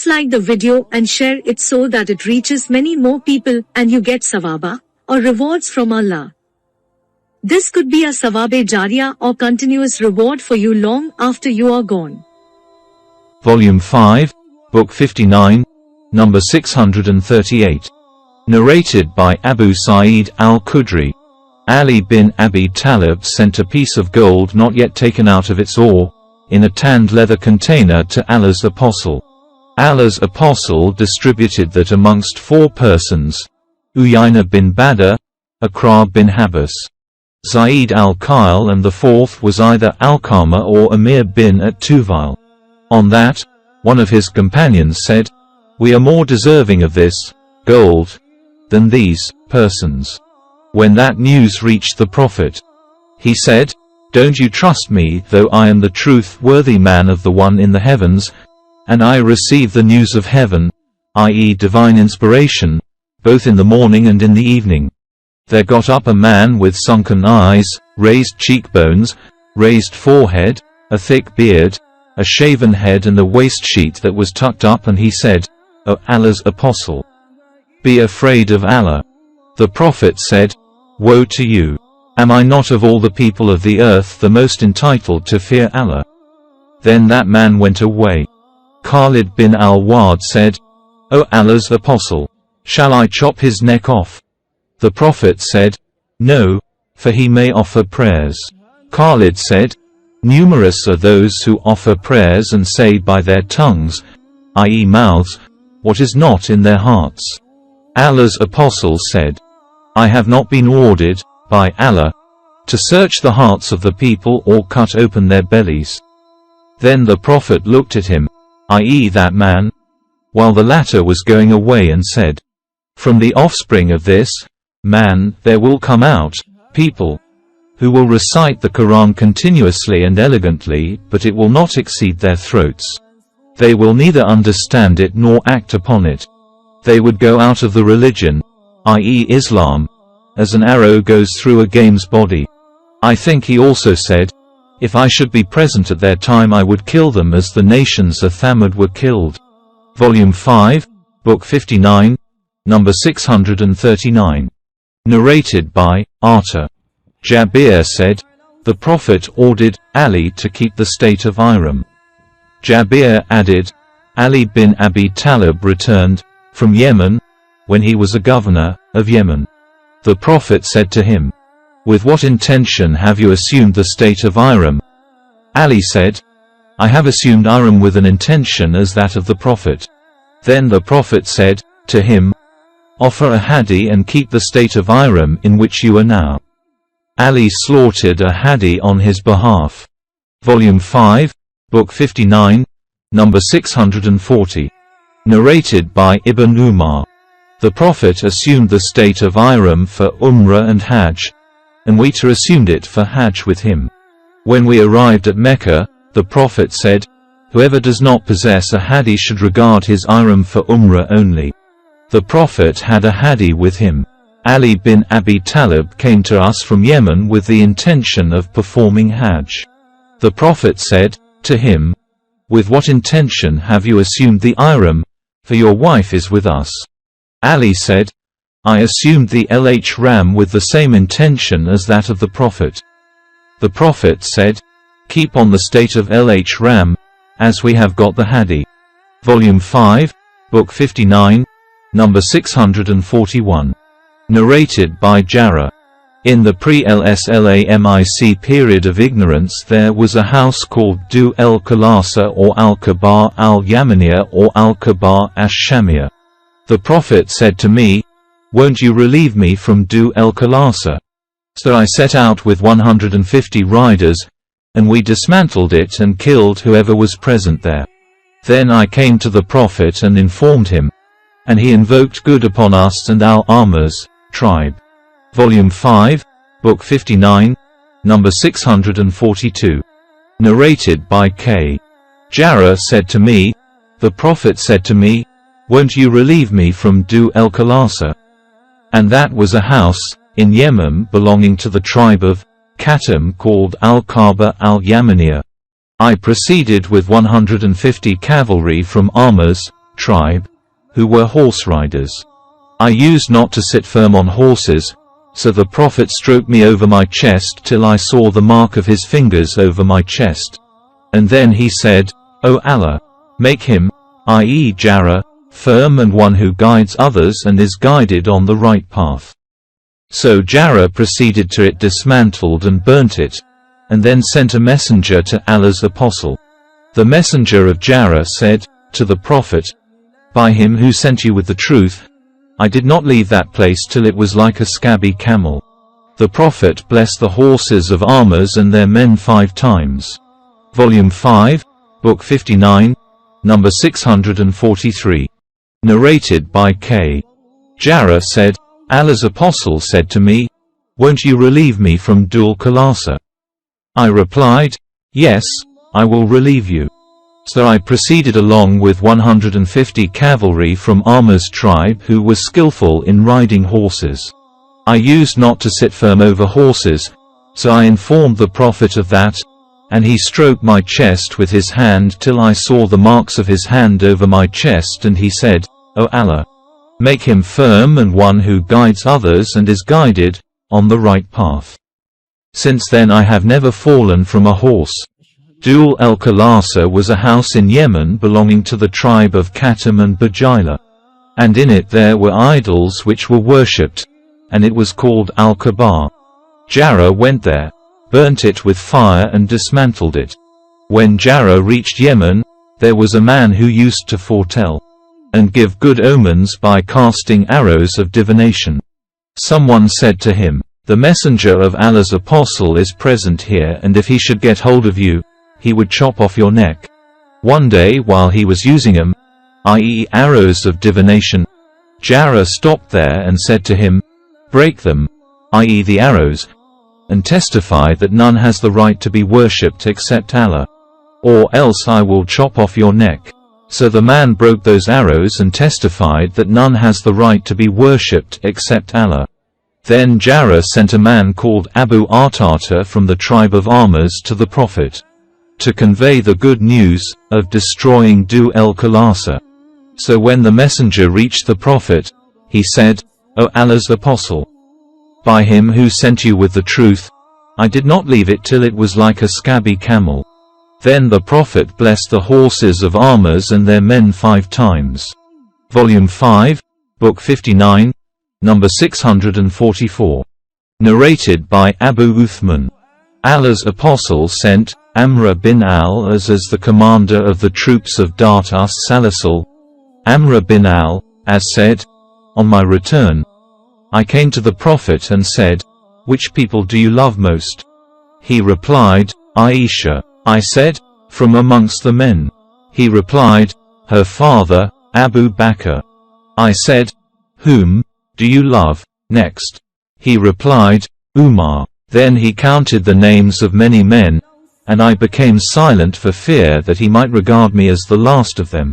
Please like the video and share it so that it reaches many more people and you get sawaba, or rewards from Allah. This could be a sawabe jariyah or continuous reward for you long after you are gone. Volume 5, Book 59, number 638. Narrated by Abu Sa'id al-Khudri. Ali bin Abi Talib sent a piece of gold not yet taken out of its ore, in a tanned leather container to Allah's apostle. Allah's apostle distributed that amongst 4 persons: Uyayna bin Badr, Aqra bin Habas, Zaid al-Qail, and the 4th was either Alqama or Amir bin at-Tufail. On that, one of his companions said, "We are more deserving of this gold than these persons." When that news reached the Prophet, he said, "Don't you trust me, though I am the truth-worthy man of the one in the heavens, and I receive the news of heaven, i.e. divine inspiration, both in the morning and in the evening." There got up a man with sunken eyes, raised cheekbones, raised forehead, a thick beard, a shaven head, and a waist sheet that was tucked up, and he said, "O Allah's apostle, be afraid of Allah." The Prophet said, "Woe to you! Am I not of all the people of the earth the most entitled to fear Allah?" Then that man went away. Khalid bin al-Wad said, "O Allah's apostle, shall I chop his neck off?" The Prophet said, "No, for he may offer prayers." Khalid said, "Numerous are those who offer prayers and say by their tongues, i.e. mouths, what is not in their hearts." Allah's apostle said, "I have not been ordered, by Allah, to search the hearts of the people or cut open their bellies." Then the Prophet looked at him, i.e. that man, while the latter was going away, and said, "From the offspring of this man there will come out people who will recite the Quran continuously and elegantly, but it will not exceed their throats. They will neither understand it nor act upon it. They would go out of the religion, i.e. Islam, as an arrow goes through a game's body." I think he also said, "If I should be present at their time I would kill them as the nations of Thamud were killed." Volume 5, Book 59, number 639. Narrated by Arta. Jabir said, "The Prophet ordered Ali to keep the state of Iram." Jabir added, "Ali bin Abi Talib returned from Yemen when he was a governor of Yemen. The Prophet said to him, 'With what intention have you assumed the state of Iram?' Ali said, 'I have assumed Iram with an intention as that of the Prophet.' Then the Prophet said to him, 'Offer a hadi and keep the state of Iram in which you are now.' Ali slaughtered a hadi on his behalf. Volume 5, Book 59, number 640. Narrated by Ibn Umar. The Prophet assumed the state of Iram for Umrah and Hajj, and we too assumed it for Hajj with him. When we arrived at Mecca, the Prophet said, 'Whoever does not possess a hadi should regard his Iram for Umrah only.' The Prophet had a hadi with him. Ali bin Abi Talib came to us from Yemen with the intention of performing Hajj. The Prophet said to him, 'With what intention have you assumed the Iram, for your wife is with us?' Ali said, 'I assumed the ram with the same intention as that of the Prophet.' The Prophet said, 'Keep on the state of ram, as we have got the hadi.' Volume 5, Book 59, number 641. Narrated by Jarrah. In the pre-Islamic period of ignorance there was a house called Du el-Khalasa or al-Kabar al-Yamaniya or al-Kabar ash-Shamiyya. The Prophet said to me, 'Won't you relieve me from Du el-Khalasa?' So I set out with 150 riders, and we dismantled it and killed whoever was present there. Then I came to the Prophet and informed him, and he invoked good upon us and Al-Amar's tribe. Volume 5, Book 59, number 642. Narrated by K. Jarrah said to me, the Prophet said to me, "Won't you relieve me from Du el-Khalasa?" And that was a house in Yemen belonging to the tribe of Khatam called Al-Kaaba al-Yamaniya. I proceeded with 150 cavalry from Amar's tribe, who were horse riders. I used not to sit firm on horses, so the Prophet stroked me over my chest till I saw the mark of his fingers over my chest. And then he said, O Allah, make him, i.e. Jarrah, firm and one who guides others and is guided on the right path. So Jarrah proceeded to it, dismantled and burnt it, and then sent a messenger to Allah's apostle. The messenger of Jarrah said to the Prophet, By him who sent you with the truth, I did not leave that place till it was like a scabby camel. The Prophet blessed the horses of armors and their men 5 times. Volume 5, Book 59, number 643. Narrated by K. Jarrah said, Allah's apostle said to me, Won't you relieve me from Dhul Khalasa? I replied, Yes, I will relieve you. So I proceeded along with 150 cavalry from Amr's tribe who were skillful in riding horses. I used not to sit firm over horses, so I informed the Prophet of that, and he stroked my chest with his hand till I saw the marks of his hand over my chest, and he said, O Allah, make him firm and one who guides others and is guided on the right path. Since then I have never fallen from a horse. Dhul al-Khalasa was a house in Yemen belonging to the tribe of Khatam and Bajila. And in it there were idols which were worshipped, and it was called Al-Kaaba. Jarrah went there, burnt it with fire and dismantled it. When Jarrah reached Yemen, there was a man who used to foretell and give good omens by casting arrows of divination. Someone said to him, The messenger of Allah's apostle is present here, and if he should get hold of you, he would chop off your neck. One day while he was using them, i.e. arrows of divination, Jarrah stopped there and said to him, Break them, i.e. the arrows, and testify that none has the right to be worshipped except Allah, or else I will chop off your neck. So the man broke those arrows and testified that none has the right to be worshipped except Allah. Then Jarrah sent a man called Abu Artata from the tribe of Amrs to the Prophet, to convey the good news of destroying Dhul al-Khalasa. So when the messenger reached the Prophet, he said, O Allah's apostle, by him who sent you with the truth, I did not leave it till it was like a scabby camel. Then the Prophet blessed the horses of Amrs and their men 5 times. Volume 5, Book 59, number 644. Narrated by Abu Uthman. Allah's apostle sent Amr bin al-As as the commander of the troops of Dart as-Salisil. Amr bin al-As said, On my return, I came to the Prophet and said, Which people do you love most? He replied, Aisha. I said, From amongst the men. He replied, Her father, Abu Bakr. I said, Whom do you love next? He replied, Umar. Then he counted the names of many men, and I became silent for fear that he might regard me as the last of them.